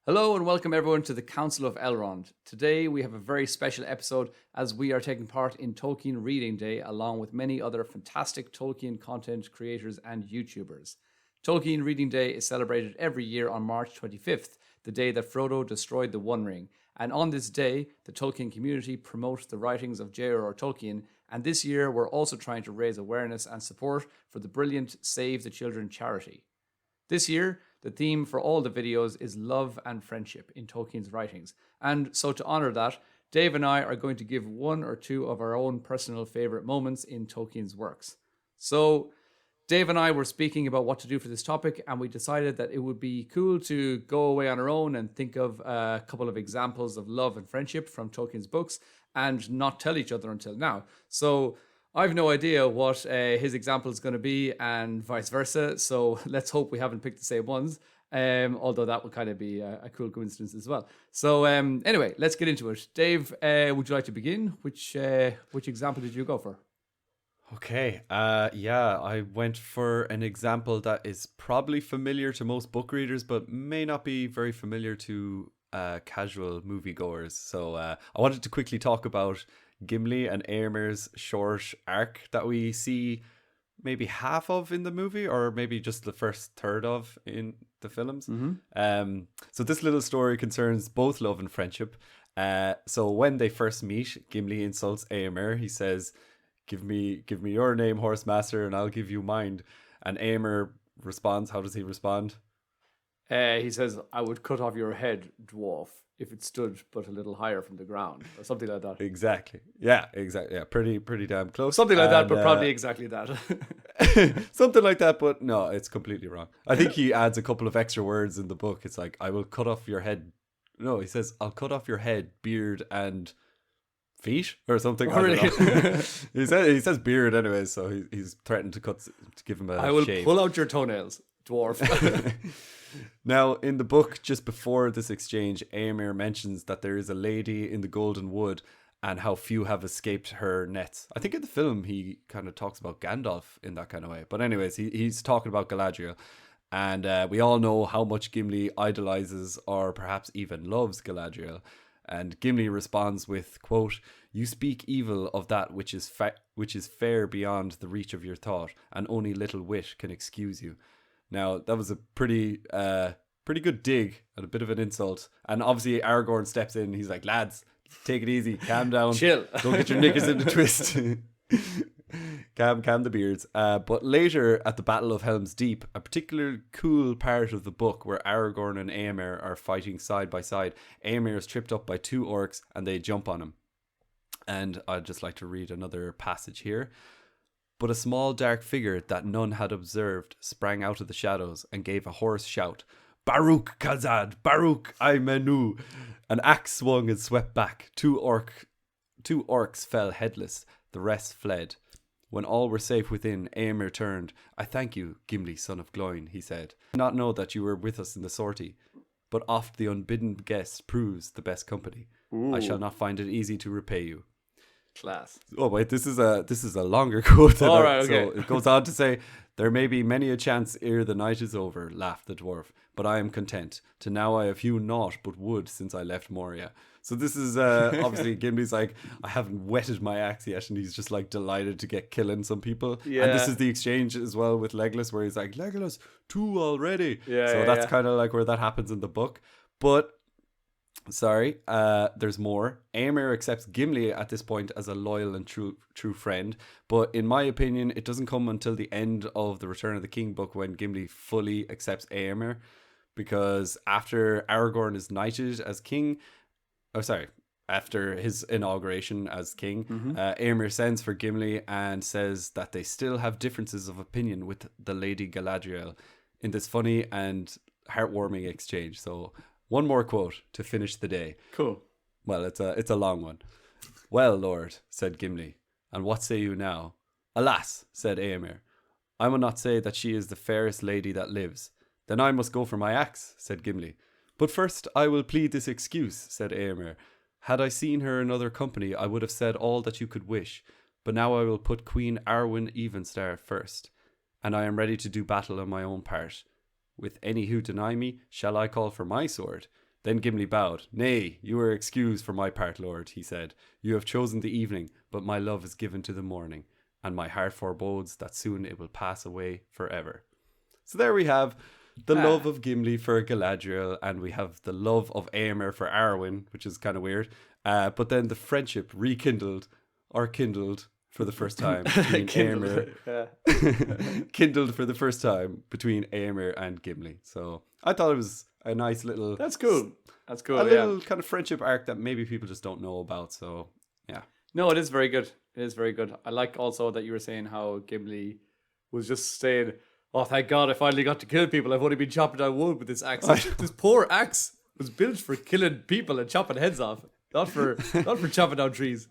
Hello and welcome everyone to the Council of Elrond. Today we have a very special episode as we are taking part in Tolkien Reading Day along with many other fantastic Tolkien content creators and YouTubers. Tolkien Reading Day is celebrated every year on March 25th, the day that Frodo destroyed the One Ring. And on this day, the Tolkien community promotes the writings of JRR Tolkien, and this year we're also trying to raise awareness and support for the brilliant Save the Children charity. This year, the theme for all the videos is love and friendship in Tolkien's writings. And so to honor that, Dave and I are going to give one or two of our own personal favorite moments in Tolkien's works. So Dave and I were speaking about what to do for this topic, and we decided that it would be cool to go away on our own and think of a couple of examples of love and friendship from Tolkien's books and not tell each other until now. So I've no idea what his example is going to be and vice versa. So let's hope we haven't picked the same ones. Although that would kind of be a cool coincidence as well. So anyway, let's get into it. Dave, would you like to begin? Which example did you go for? Okay, I went for an example that is probably familiar to most book readers, but may not be very familiar to casual moviegoers. So I wanted to quickly talk about Gimli and Éomer's short arc that we see maybe half of in the movie, or maybe just the first third of in the films. So this little story concerns both love and friendship. So when they first meet, Gimli insults Éomer. He says, Give me your name, horse master, and I'll give you mine. And Éomer responds. How does he respond? He says, I would cut off your head, dwarf, if it stood but a little higher from the ground, or something like that. Exactly. Yeah, exactly. Yeah, pretty damn close. Something like that, but probably exactly that. Something like that, but no, it's completely wrong. I think he adds a couple of extra words in the book. It's like, I will cut off your head. No, he says, I'll cut off your head, beard, and feet or something. I don't know. he says beard anyway, so he's threatened to give him a I will shave. Pull out your toenails, dwarf. Now, in the book, just before this exchange, Éomer mentions that there is a lady in the Golden Wood and how few have escaped her nets. I think in the film he kind of talks about Gandalf in that kind of way. But anyways, he's talking about Galadriel. And we all know how much Gimli idolizes or perhaps even loves Galadriel. And Gimli responds with, quote, "You speak evil of that which is fair beyond the reach of your thought, and only little wit can excuse you." Now, that was a pretty good dig and a bit of an insult. And obviously Aragorn steps in. He's like, lads, take it easy. Calm down. Chill. Don't get your knickers in the twist. calm the beards. But later at the Battle of Helm's Deep, a particular cool part of the book where Aragorn and Éomer are fighting side by side, Éomer is tripped up by two orcs and they jump on him. And I'd just like to read another passage here. But a small dark figure that none had observed sprang out of the shadows and gave a hoarse shout. Baruch Kazad, Baruch Aimenu. An axe swung and swept back. Two orcs fell headless. The rest fled. When all were safe within, Éomer turned. I thank you, Gimli, son of Gloin, he said. I did not know that you were with us in the sortie, but oft the unbidden guest proves the best company. Ooh. I shall not find it easy to repay you. Class. Oh wait, this is a longer quote. All right, okay. So it goes on to say, "There may be many a chance ere the night is over," laughed the dwarf, "but I am content. To now I have hewn naught but wood since I left Moria." So this is obviously Gimli's like, I haven't whetted my axe yet, and he's just like delighted to get killing some people. Yeah. And this is the exchange as well with Legolas, where he's like, Legolas, 2 already. Yeah. So that's kind of like where that happens in the book, but. Sorry, there's more. Éomer accepts Gimli at this point as a loyal and true friend, but in my opinion, it doesn't come until the end of the Return of the King book when Gimli fully accepts Éomer, because after Aragorn is knighted as king, after his inauguration as king, Éomer sends for Gimli and says that they still have differences of opinion with the Lady Galadriel in this funny and heartwarming exchange. So. One more quote to finish the day. Cool. Well, it's a long one. Well, Lord, said Gimli, and what say you now? Alas, said Éomer, I will not say that she is the fairest lady that lives. Then I must go for my axe, said Gimli. But first I will plead this excuse, said Éomer. Had I seen her in other company, I would have said all that you could wish. But now I will put Queen Arwen Evenstar first, and I am ready to do battle on my own part. With any who deny me, shall I call for my sword? Then Gimli bowed. Nay, you are excused for my part, lord, he said. You have chosen the evening, but my love is given to the morning, and my heart forebodes that soon it will pass away forever. So there we have the love of Gimli for Galadriel, and we have the love of Éomer for Arwen, which is kind of weird. But then the friendship rekindled or kindled for the first time between Éomer. Kindled for the first time between Éomer and Gimli. So I thought it was a nice little... That's cool. That's cool, A little kind of friendship arc that maybe people just don't know about. So, yeah. No, it is very good. It is very good. I like also that you were saying how Gimli was just saying, oh, thank God I finally got to kill people. I've only been chopping down wood with this axe. This poor axe was built for killing people and chopping heads off, not for chopping down trees.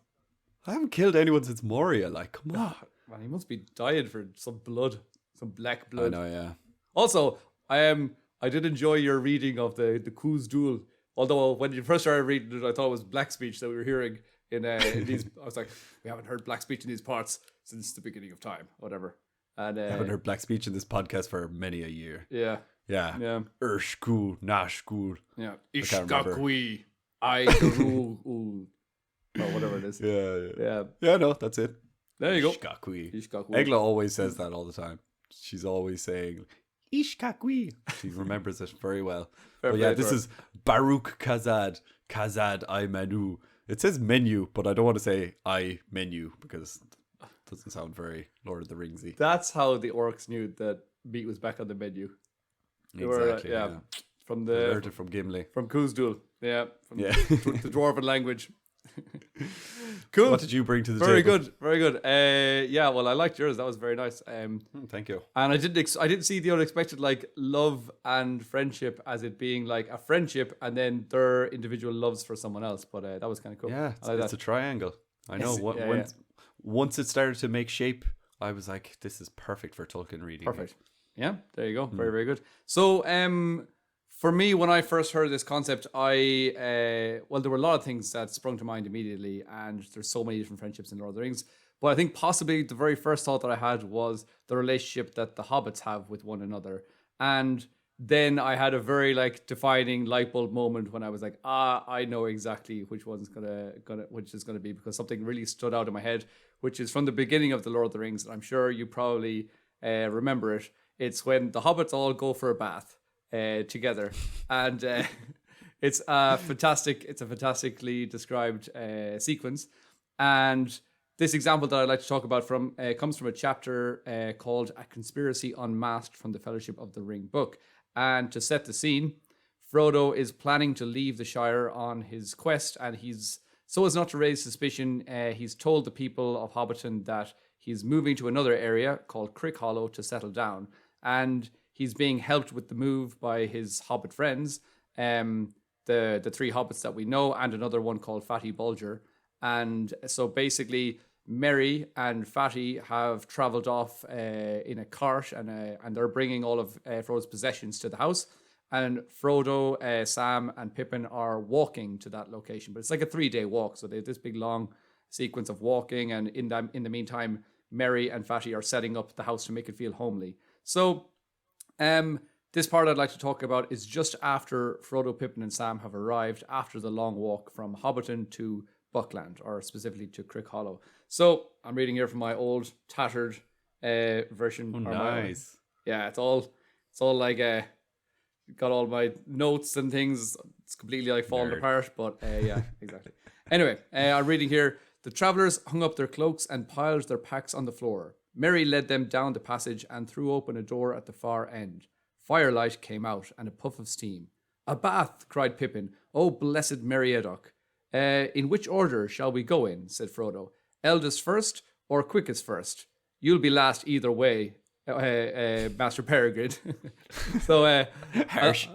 I haven't killed anyone since Moria. Like, come on. Man, he must be dying for some blood, some black blood. I know, yeah. Also, I did enjoy your reading of the Coos Duel. Although when you first started reading it, I thought it was black speech that we were hearing in these. I was like, we haven't heard black speech in these parts since the beginning of time, whatever. And I haven't heard black speech in this podcast for many a year. Yeah. Yeah. Ershkul, Nashkul. Yeah. Ishkakui, Aigaru, or whatever it is. Yeah. Yeah, no, that's it. There you go. Ishkakui. Egla always says that all the time. She's always saying, Ishkakui. She remembers it very well. But yeah, this is Baruch Kazad. Kazad I Manu. It says menu, but I don't want to say I menu because it doesn't sound very Lord of the Ringsy. That's how the orcs knew that meat was back on the menu. Exactly. Yeah. From learned it from Gimli. From Coos Duel. Yeah. From the dwarven language. Cool. What did you bring to the table? Very good. Yeah, well, I liked yours. That was very nice. Thank you. And I didn't see the unexpected, like, love and friendship as it being like a friendship and then their individual loves for someone else. But that was kind of cool. Yeah, it's a triangle. I know. Once it started to make shape, I was like, this is perfect for Tolkien reading. Perfect. Yeah, there you go. Very, very good. So, for me, when I first heard this concept, there were a lot of things that sprung to mind immediately, and there's so many different friendships in Lord of the Rings. But I think possibly the very first thought that I had was the relationship that the hobbits have with one another. And then I had a very defining light bulb moment when I was like, I know exactly which one's which is gonna be, because something really stood out in my head, which is from the beginning of the Lord of the Rings. And I'm sure you probably remember it. It's when the hobbits all go for a bath together, and it's a fantastically described sequence. And this example that I'd like to talk about comes from a chapter called "A Conspiracy Unmasked" from the Fellowship of the Ring book. And to set the scene, Frodo is planning to leave the Shire on his quest, and so as not to raise suspicion, he's told the people of Hobbiton that he's moving to another area called Crick Hollow to settle down, and he's being helped with the move by his hobbit friends, the three hobbits that we know, and another one called Fatty Bulger. And so basically, Merry and Fatty have travelled off in a cart, and they're bringing all of Frodo's possessions to the house. And Frodo, Sam, and Pippin are walking to that location. But it's like a 3-day walk, so they have this big long sequence of walking. And in the meantime, Merry and Fatty are setting up the house to make it feel homely. So this part I'd like to talk about is just after Frodo, Pippin, and Sam have arrived after the long walk from Hobbiton to Buckland, or specifically to Crick Hollow. So I'm reading here from my old tattered version. Oh, nice. It's all like got all my notes and things. It's completely falling apart, but yeah, exactly. Anyway, I'm reading here. The travellers hung up their cloaks and piled their packs on the floor. Merry led them down the passage and threw open a door at the far end. Firelight came out and a puff of steam. "A bath!" cried Pippin. "Oh, blessed Meriadoc! In which order shall we go in?" said Frodo. "Eldest first or quickest first? You'll be last either way, Master Peregrine." So harsh.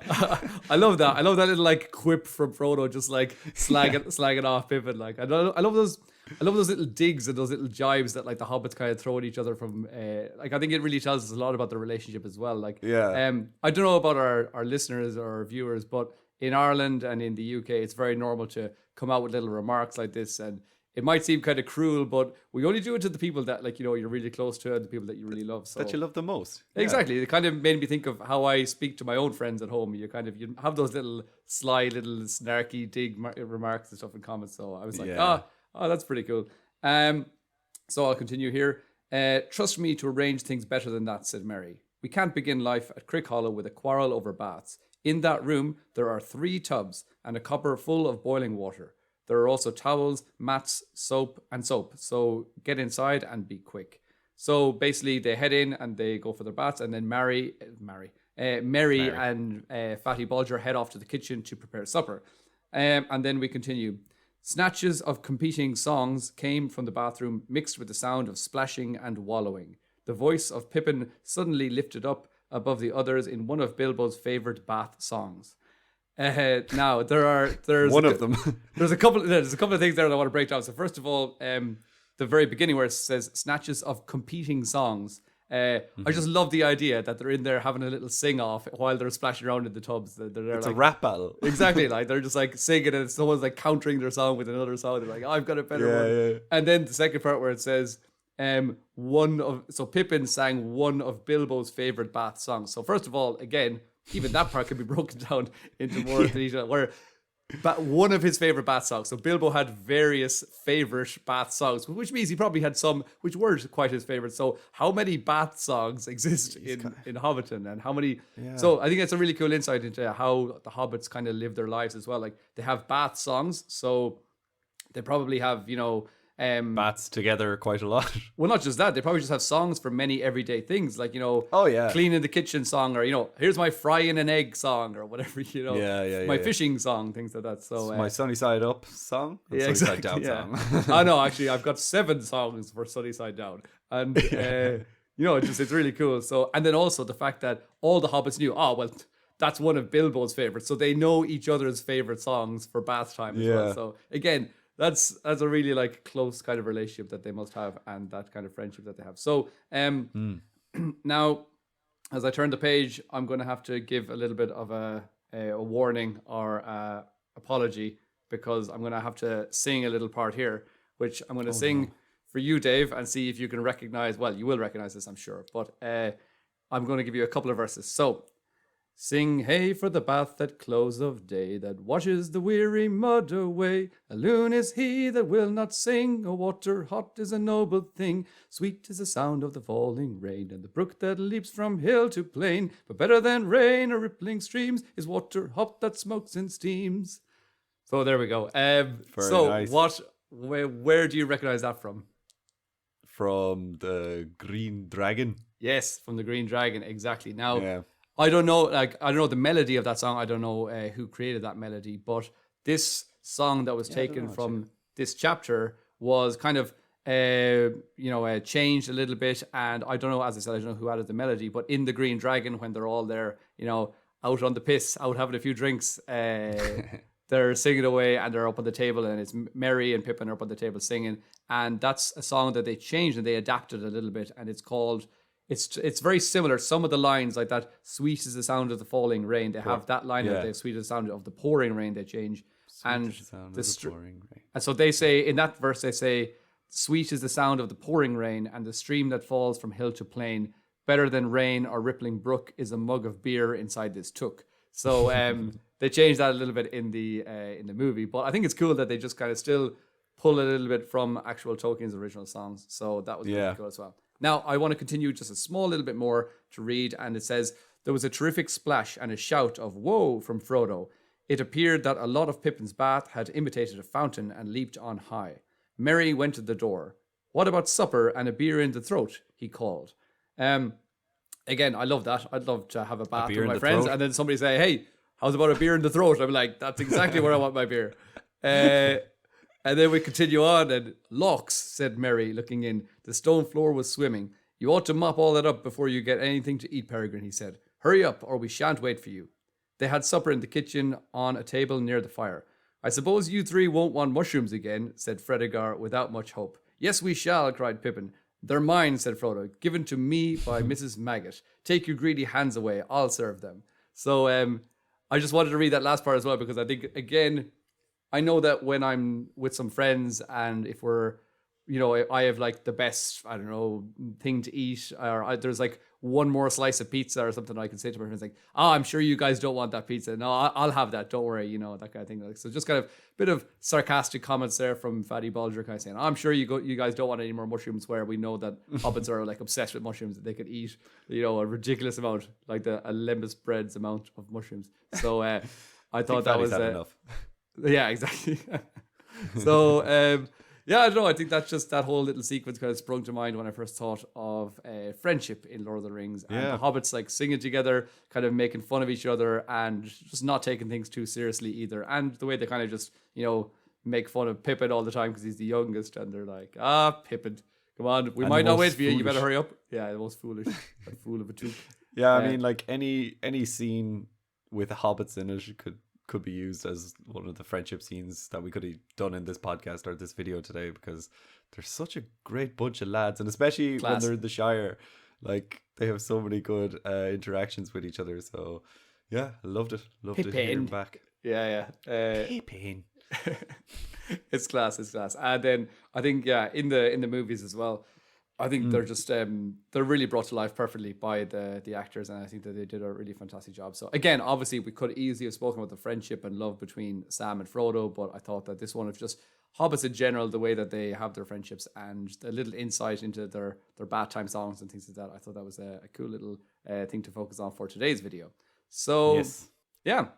I love that. I love that little quip from Frodo, just slagging off Pippin. I love those little digs and those little jibes that the hobbits kind of throw at each other from. I think it really tells us a lot about their relationship as well. I don't know about our listeners or our viewers, but in Ireland and in the UK, it's very normal to come out with little remarks like this, and it might seem kind of cruel, but we only do it to the people that, like, you know, you're really close to, and the people that you really love. So That you love the most. Yeah. exactly, it kind of made me think of how I speak to my own friends at home. You have those little sly, little snarky, dig remarks and stuff in comments. So I was like, oh, that's pretty cool. So I'll continue here. Trust me to arrange things better than that, said Mary. We can't begin life at Crick Hollow with a quarrel over baths. In that room, there are 3 tubs and a copper full of boiling water. There are also towels, mats, soap. So get inside and be quick. So basically, they head in and they go for their baths, and then Mary and Fatty Bulger head off to the kitchen to prepare supper. And then we continue. Snatches of competing songs came from the bathroom, mixed with the sound of splashing and wallowing. The voice of Pippin suddenly lifted up above the others in one of Bilbo's favourite bath songs. Now there's one of them. There's a couple of things there that I want to break down. So first of all, the very beginning where it says snatches of competing songs. I just love the idea that they're in there having a little sing off while they're splashing around in the tubs. They're It's like, a rap battle. Exactly, like they're just like singing and someone's like countering their song with another song. They're like, I've got a better one. Yeah. And then the second part where it says Pippin sang one of Bilbo's favorite bath songs. So first of all, again, even that part can be broken down into more detail. Where one of his favorite bath songs. So Bilbo had various favorite bath songs, which means he probably had some which were quite his favorite. So how many bath songs exist in Hobbiton, and how many? Yeah. So I think it's a really cool insight into how the hobbits kind of live their lives as well. Like they have bath songs, so they probably have, you know, Bats together quite a lot. Well, not just that, they probably just have songs for many everyday things, like, you know, cleaning the kitchen song, or, you know, here's my frying an egg song, or whatever, you know, my fishing song, things like that. So my Sunny Side Up song, Sunny Side Down song. I know, actually, I've got 7 songs for Sunny Side Down, and you know, it's really cool. So, and then also the fact that all the hobbits knew, that's one of Bilbo's favorites, so they know each other's favorite songs for bath time as well. So again, that's a really like close kind of relationship that they must have, and that kind of friendship that they have. So now, as I turn the page, I'm going to have to give a little bit of a warning or apology, because I'm going to have to sing a little part here, which I'm going to sing for you, Dave, and see if you can recognize. Well, you will recognize this, I'm sure, but I'm going to give you a couple of verses. So, sing hey for the bath at close of day, that washes the weary mud away. A loon is he that will not sing, a water hot is a noble thing. Sweet is the sound of the falling rain, and the brook that leaps from hill to plain. But better than rain or rippling streams is water hot that smokes and steams. So there we go. Nice. Where do you recognize that from? From the Green Dragon. Yes, from the Green Dragon, exactly. Now, I don't know the melody of that song. I don't know who created that melody, but this song that was taken from this chapter was kind of changed a little bit. And I don't know, as I said, I don't know who added the melody, but in the Green Dragon, when they're all there, you know, out on the piss, out having a few drinks, they're singing away, and they're up on the table, and it's Merry and Pippin are up on the table singing. And that's a song that they changed and they adapted a little bit, and it's called. It's very similar. Some of the lines, like that, sweet is the sound of the falling rain. They have that line of the sweet is the sound of the pouring rain. They change, and and so they say in that verse, they say, sweet is the sound of the pouring rain, and the stream that falls from hill to plain. Better than rain or rippling brook is a mug of beer inside this took. So they changed that a little bit in the movie, but I think it's cool that they just kind of still pull a little bit from actual Tolkien's original songs. So that was really cool as well. Now, I want to continue just a small little bit more to read, and it says, there was a terrific splash and a shout of woe from Frodo. It appeared that a lot of Pippin's bath had imitated a fountain and leaped on high. Merry went to the door. What about supper and a beer in the throat? He called. Again, I love that. I'd love to have a bath with my friends, and then somebody say, hey, how's about a beer in the throat? I'm like, that's exactly where I want my beer. And then we continue on, and Locks, said Merry, looking in. The stone floor was swimming. You ought to mop all that up before you get anything to eat, Peregrine, he said. Hurry up, or we shan't wait for you. They had supper in the kitchen on a table near the fire. I suppose you 3 won't want mushrooms again, said Fredegar, without much hope. Yes, we shall, cried Pippin. They're mine, said Frodo, given to me by Mrs. Maggot. Take your greedy hands away, I'll serve them. So I just wanted to read that last part as well, because I think, again, I know that when I'm with some friends and if we're, you know, I have like the best, I don't know, thing to eat, or there's like one more slice of pizza or something, I can say to my friends like, oh, I'm sure you guys don't want that pizza. No, I'll have that. Don't worry, you know, that kind of thing. Like, so just kind of bit of sarcastic comments there from Fatty Bulger, kind of saying, I'm sure you guys don't want any more mushrooms, where we know that hobbits are like obsessed with mushrooms, that they could eat, you know, a ridiculous amount, like a Lembas bread's amount of mushrooms. So I thought that was enough. Yeah, exactly. So yeah, I don't know. I think that's just that whole little sequence kind of sprung to mind when I first thought of friendship in Lord of the Rings, and the hobbits like singing together, kind of making fun of each other, and just not taking things too seriously either. And the way they kind of just, you know, make fun of Pippin all the time because he's the youngest, and they're like, Pippin, come on, we might not wait for you. You better hurry up. Yeah, the most foolish, like, fool of a toot. Yeah, I mean, like any scene with hobbits in it could be used as one of the friendship scenes that we could have done in this podcast or this video today, because they're such a great bunch of lads, and especially when they're in the Shire, like they have so many good interactions with each other. So yeah, I loved it. Loved to hear him back. Yeah. Pippin. It's class. And then I think in the movies as well, I think they're just they're really brought to life perfectly by the actors, and I think that they did a really fantastic job. So again, obviously we could easily have spoken about the friendship and love between Sam and Frodo, but I thought that this one of just hobbits in general, the way that they have their friendships and a little insight into their bath time songs and things like that, I thought that was a cool little thing to focus on for today's video. So yeah,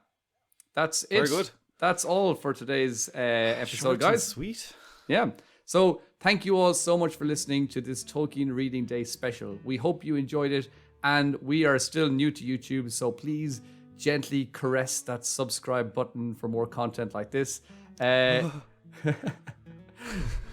that's it. Very good. That's all for today's episode, Short guys. and sweet. Yeah. So thank you all so much for listening to this Tolkien Reading Day special. We hope you enjoyed it, and we are still new to YouTube, so please gently caress that subscribe button for more content like this.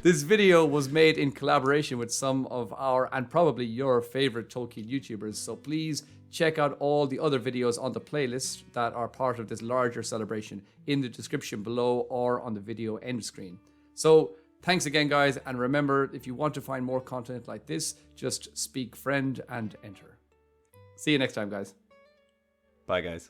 This video was made in collaboration with some of our, and probably your, favorite Tolkien YouTubers, so please check out all the other videos on the playlist that are part of this larger celebration in the description below or on the video end screen. So thanks again, guys, and remember, if you want to find more content like this, just speak friend and enter. See you next time, guys. Bye, guys.